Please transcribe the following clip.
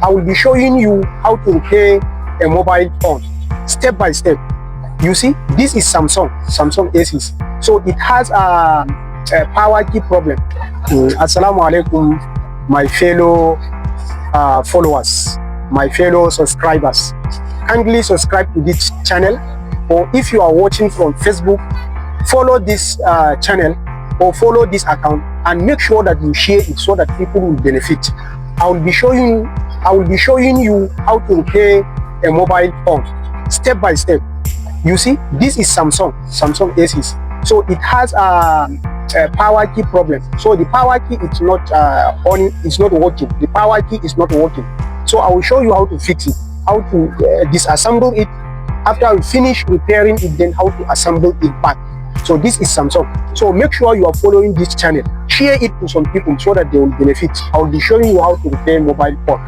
I will be showing you how to repair a mobile phone step by step. You see, this is Samsung A6. So it has a power key problem. Assalamu alaikum, my fellow followers, my fellow subscribers. Kindly subscribe to this channel, or if you are watching from Facebook, follow this channel or follow this account, and make sure that you share it so that people will benefit. I will be showing you how to repair a mobile phone step by step. You see, this is Samsung A6. So it has a power key problem. So the power key is not it's not working. The power key is not working. So I will show you how to fix it, how to disassemble it. After we finish repairing it, then how to assemble it back. So this is Samsung. So make sure you are following this channel. Share it to some people so that they will benefit. I will be showing you how to repair mobile phone.